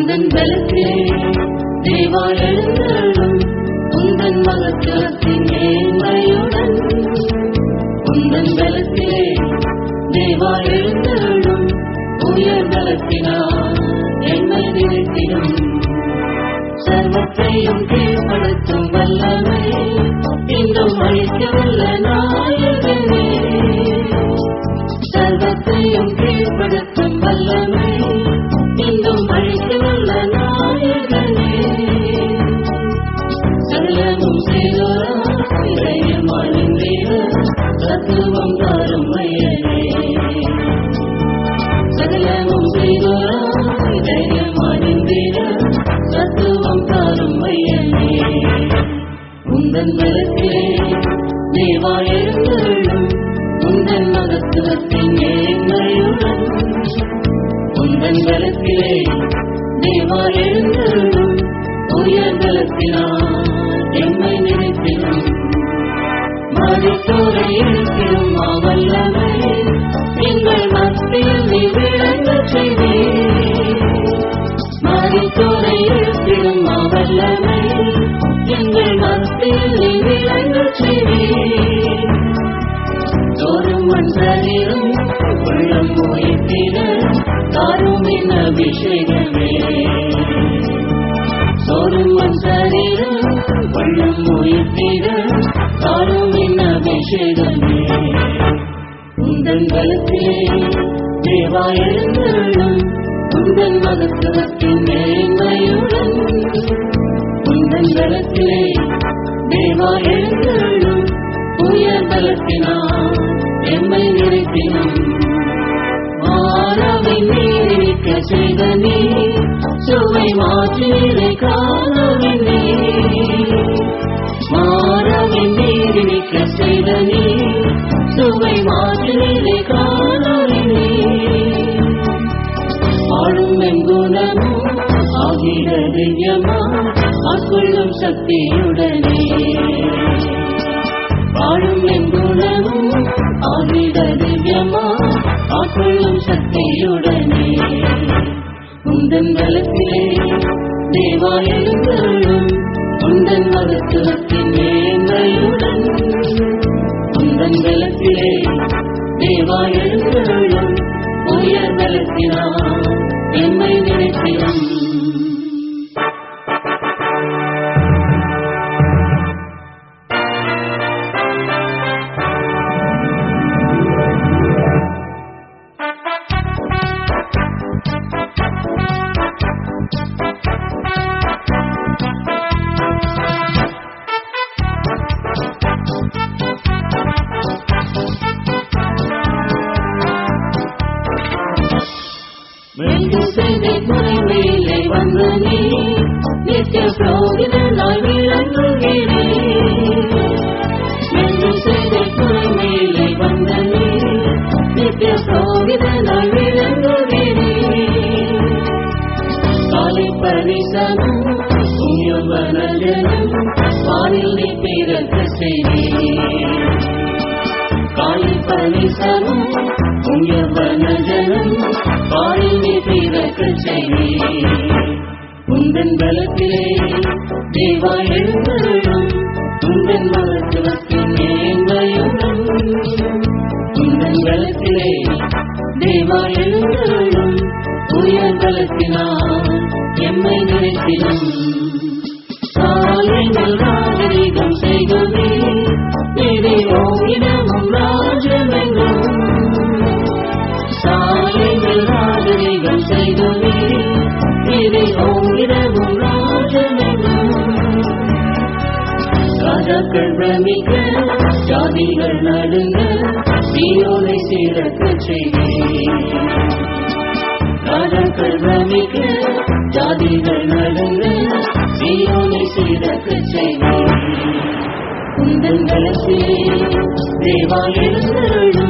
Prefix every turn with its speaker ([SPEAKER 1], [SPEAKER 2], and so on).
[SPEAKER 1] உந்தன் பலத்தே தேவா எழுந்தருளும் உந்தன் மகத்துவத்தின் மேன்மையுடன் உந்தன் பலத்தே தேவா எழுந்தருளும் உயர் பலத்தினால் என்னை நிறுத்திடும் சர்வத்தையும் கீழ்ப்படுத்தும் வல்லமை இன்றும் அழிக்கவல்ல நாயகனே சர்வத்தையும் கீழ்ப்படுத்தும் வல்லமை இன்றும் அழிக்கவல்ல நாயகனே சகலமும் செய்தோராய் தைரியமானீர தத்துவம் தாரும் மையனே சகலமும் செய்தோராய் தைரியமானீர தத்துவம் தாரும் மையனே உந்தன் பலத்தே தேவா எழுந்தருளும் உந்தன் மகத்துவத்தின் மேன்மையுடன் உந்தன் பலத்திலே தேவா எழுந்தருளும் உயர் பலத்தினால் என்னை நிறுத்திடும் மரித்தோரை எழுப்பிடும் மாவல்லமை எங்கள் மத்தியில் நீ விளங்கச் செய்தீர் மரித்தோரை எழுப்பிடும் மாவல்லமை எங்கள் மத்தியில் நீ விளங்கச் செய்தீர் தோறும் மன்றனிலும் உள்ளம் உயிர்த்திட தாருமின் அபிஷேகமே தோறும் மன்றனிலும் உள்ளம் உயிர்த்திட தாருமின் அபிஷேகமே உந்தன் பலத்திலே தேவா எழுந்தருளும் உந்தன் மகத்துவத்தின் மேன்மையுடன் உந்தன் பலத்திலே தேவா எழுந்தருளும் உயர் பலத்தினால் எம்மை நிறுத்தினும் மாறவின் நீரிக்க செய்த நீ சுவை மாற்றினை காணவின் நீ மாறவின் நீரிக்க செய்த நீ சுவை மாற்றினை காணவின் நீ ஆளும் எங்குணமும் ஆகிற திவ்யமா ஆட்கொள்ளும் சக்தியுடனே வாழும் எங்குணமும் ஆகிட திவ்யமா ஆட்கொள்ளும் சக்தியுடனே உந்தன் பலத்திலே தேவா எழுந்தருளும் உந்தன் மகத்துவத்தின் மேன்மையுடன் உந்தன் பலத்திலே தேவா எழுந்தருளும் உயர் பலத்தினால் என்னை நிறுத்திடும் மேலே வந்து நீ நித்திய புரோகிதனாய் விளங்குகிறேன் மேலே வந்து நீ நித்திய புரோகிதனாய் விளங்குகிறேன் காலை பரிசனம் யௌவனஜனம் வானில் நீ பிறக்க செய்தீர் காலை பரிசனம் யௌவனஜனம் வானில் நீ பிறக்க செய்தீர் உந்தன் பலத்திலே தேவா எழுந்தருளும் உந்தன் மகத்துவத்தின் மேன்மையுடன் உந்தன் பலத்திலே தேவா எழுந்தருளும் உயர் பலத்தினால் எம்மை நிறுத்திடும் சாலைகள் ராஜரீகம் செய்துவே இதை ஓங்கிடமும் ராஜமெங்கும் சாலைகள் ராஜரீகம் செய்துவே இதை ஓங்கிடமும் ராஜமெங்கும் ராஜாக்கள் பிரமிக்க ஜாதிகள் நடுங்க சீயோனை சீரக்கச் செய்தீர் ராஜாக்கள் பிரமிக்க ஜாதிகள் நடுங்க சீயோனை சீரக்கச் செய்தீர் உந்தன் பலத்திலே தேவா எழுந்தருளும்